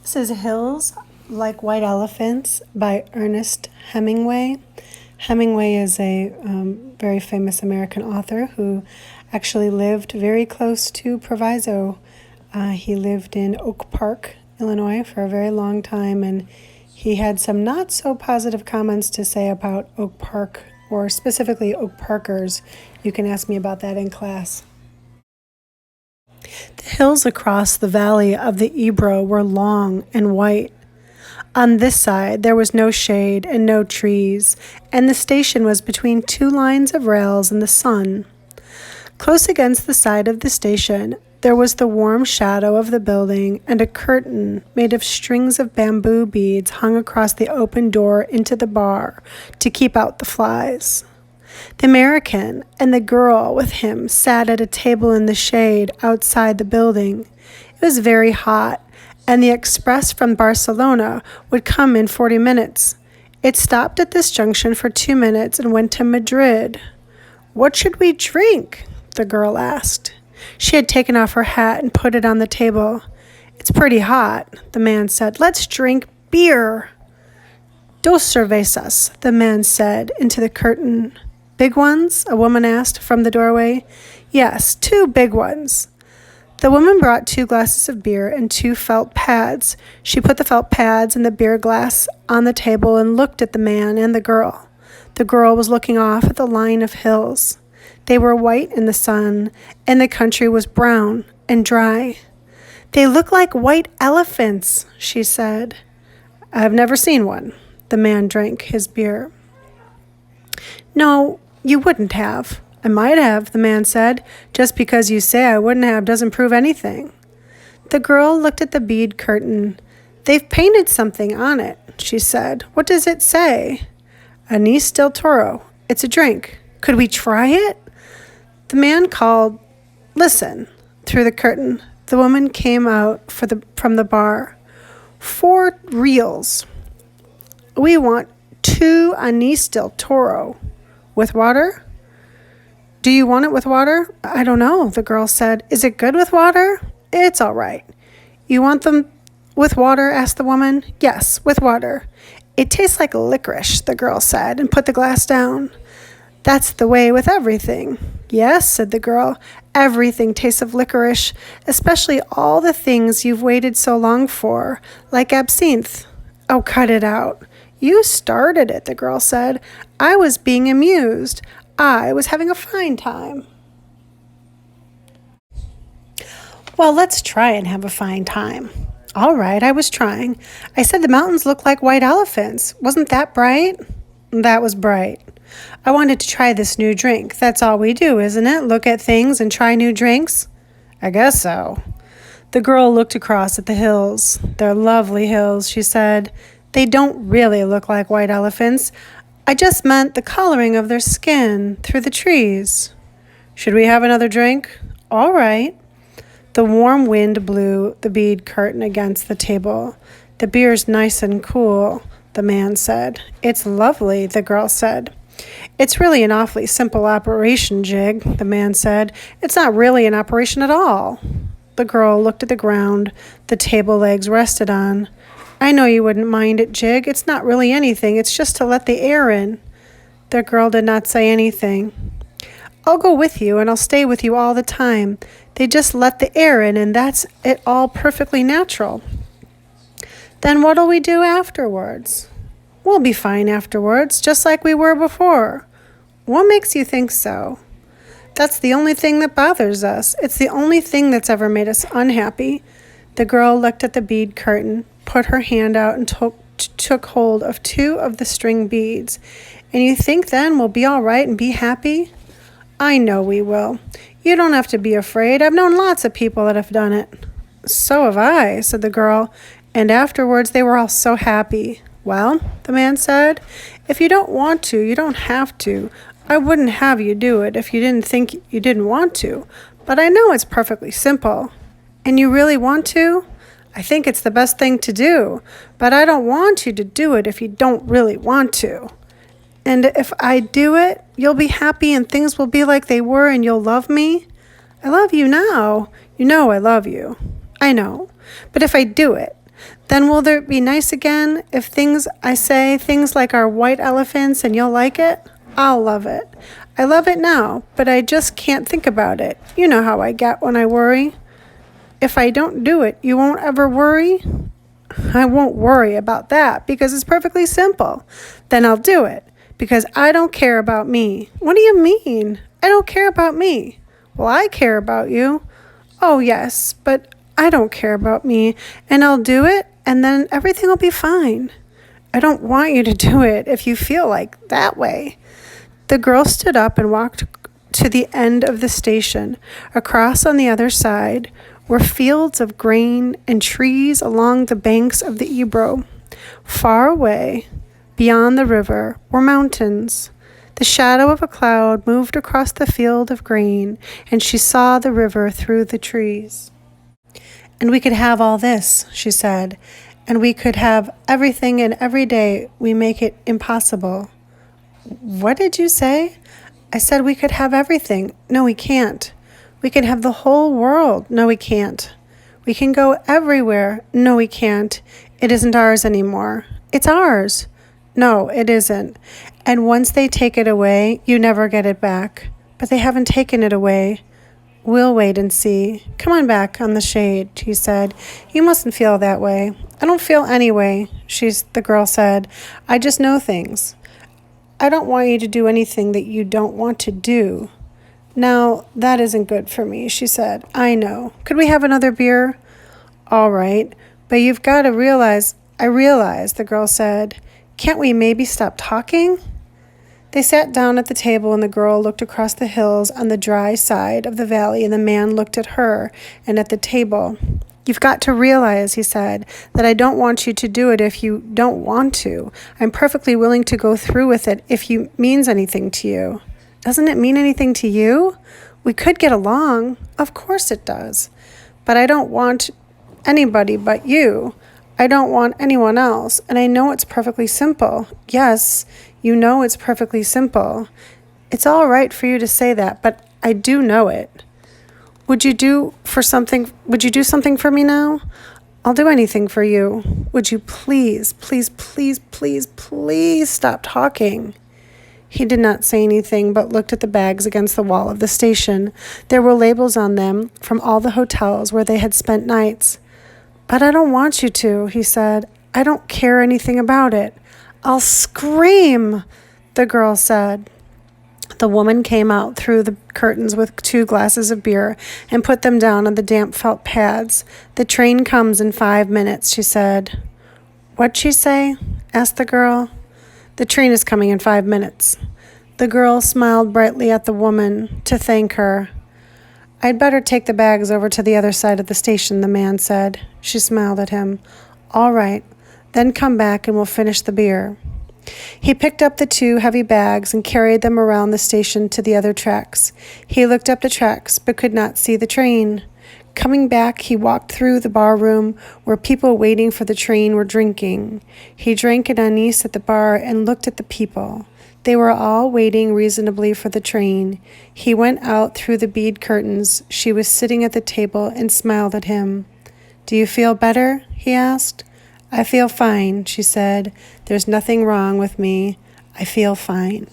This is Hills Like White Elephants by Ernest Hemingway. Hemingway is a very famous American author who actually lived very close to Proviso. He lived in Oak Park, Illinois for a very long time, and he had some not so positive comments to say about Oak Park, or specifically Oak Parkers. You can ask me about that in class. The hills across the valley of the Ebro were long and white. On this side, there was no shade and no trees, and the station was between two lines of rails in the sun. Close against the side of the station, there was the warm shadow of the building, and a curtain made of strings of bamboo beads hung across the open door into the bar to keep out the flies. The American and the girl with him sat at a table in the shade outside the building. It was very hot, and the express from Barcelona would come in 40 minutes. It stopped at this junction for 2 minutes and went to Madrid. "What should we drink?" the girl asked. She had taken off her hat and put it on the table. "It's pretty hot," the man said. "Let's drink beer." "Dos cervezas," the man said into the curtain. "Big ones?" a woman asked from the doorway. "Yes, 2 big ones." The woman brought 2 glasses of beer and 2 felt pads. She put the felt pads and the beer glass on the table and looked at the man and the girl. The girl was looking off at the line of hills. They were white in the sun, and the country was brown and dry. "They look like white elephants," she said. "I've never seen one." The man drank his beer. "No, you wouldn't have." "I might have," the man said. "Just because you say I wouldn't have doesn't prove anything." The girl looked at the bead curtain. "They've painted something on it," she said. "What does it say?" "Anís del Toro. It's a drink. Could we try it?" The man called, "Listen," through the curtain. The woman came out from the bar. "4 reals. We want 2 Anís del Toro. With water?" "Do you want it with water?" "I don't know," the girl said. "Is it good with water?" "It's all right." "You want them with water?" asked the woman. "Yes, with water." "It tastes like licorice," the girl said, and put the glass down. "That's the way with everything." "Yes," said the girl. "Everything tastes of licorice, especially all the things you've waited so long for, like absinthe." "Oh, cut it out." "You started it," the girl said. "I was being amused. I was having a fine time." "Well, let's try and have a fine time." "All right, I was trying. I said the mountains look like white elephants. Wasn't that bright?" "That was bright." "I wanted to try this new drink. That's all we do, isn't it? Look at things and try new drinks?" "I guess so." The girl looked across at the hills. "They're lovely hills," she said. "They don't really look like white elephants. I just meant the coloring of their skin through the trees." "Should we have another drink?" "All right." The warm wind blew the bead curtain against the table. "The beer's nice and cool," the man said. "It's lovely," the girl said. "It's really an awfully simple operation, Jig," the man said. "It's not really an operation at all." The girl looked at the ground the table legs rested on. "I know you wouldn't mind it, Jig. It's not really anything. It's just to let the air in." The girl did not say anything. "I'll go with you, and I'll stay with you all the time. They just let the air in, and that's it, all perfectly natural." "Then what'll we do afterwards?" "We'll be fine afterwards, just like we were before." "What makes you think so?" "That's the only thing that bothers us. It's the only thing that's ever made us unhappy." The girl looked at the bead curtain, put her hand out and took hold of 2 of the string beads. "And you think then we'll be all right and be happy?" "I know we will. You don't have to be afraid. I've known lots of people that have done it." "So have I," said the girl. "And afterwards they were all so happy." "Well," the man said, "if you don't want to, you don't have to. I wouldn't have you do it if you didn't think you didn't want to. But I know it's perfectly simple." "And you really want to?" "I think it's the best thing to do. But I don't want you to do it if you don't really want to." "And if I do it, you'll be happy and things will be like they were and you'll love me?" "I love you now. You know I love you." "I know. But if I do it, Then will there be nice again if things I say, things like our white elephants, and you'll like it? I'll love it. I love it now, but I just can't think about it. You know how I get when I worry. If I don't do it, you won't ever worry? I won't worry about that because it's perfectly simple. Then I'll do it because I don't care about me. What do you mean? I don't care about me. Well, I care about you. Oh, yes, but I don't care about me, and I'll do it, and then everything will be fine. I don't want you to do it if you feel like that way. The girl stood up and walked to the end of the station. Across on the other side were fields of grain and trees along the banks of the Ebro. Far away, beyond the river, were mountains. The shadow of a cloud moved across the field of grain, and she saw the river through the trees. And we could have all this, she said, and we could have everything, and every day we make it impossible. What did you say? I said we could have everything. No, we can't. We can have the whole world. No, we can't. We can go everywhere. No, we can't. It isn't ours anymore. It's ours. No, it isn't. And once they take it away, you never get it back. But they haven't taken it away. We'll wait and see. Come on back on the shade, he said. You mustn't feel that way. I don't feel any way, the girl said. I just know things. I don't want you to do anything that you don't want to do. Now, that isn't good for me, she said. I know. Could we have another beer? All right, but you've got to realize. I realize, the girl said. Can't we maybe stop talking? They sat down at the table, and the girl looked across the hills on the dry side of the valley, and the man looked at her and at the table. You've got to realize, he said, that I don't want you to do it if you don't want to. I'm perfectly willing to go through with it if it means anything to you. Doesn't it mean anything to you? We could get along. Of course it does. But I don't want anybody but you. I don't want anyone else. And I know it's perfectly simple. Yes, you know it's perfectly simple. It's all right for you to say that, but I do know it. Would you do something for me now? I'll do anything for you. Would you please, please, please, please, please stop talking? He did not say anything, but looked at the bags against the wall of the station. There were labels on them from all the hotels where they had spent nights. But I don't want you to, he said. I don't care anything about it. I'll scream, the girl said. The woman came out through the curtains with 2 glasses of beer and put them down on the damp felt pads. The train comes in 5 minutes, she said. What'd she say? Asked the girl. The train is coming in 5 minutes. The girl smiled brightly at the woman to thank her. I'd better take the bags over to the other side of the station, the man said. She smiled at him. All right, then come back and we'll finish the beer. He picked up the 2 heavy bags and carried them around the station to the other tracks. He looked up the tracks but could not see the train. Coming back, he walked through the bar room where people waiting for the train were drinking. He drank an anise at the bar and looked at the people. They were all waiting reasonably for the train. He went out through the bead curtains. She was sitting at the table and smiled at him. Do you feel better? He asked. I feel fine, she said. There's nothing wrong with me. I feel fine.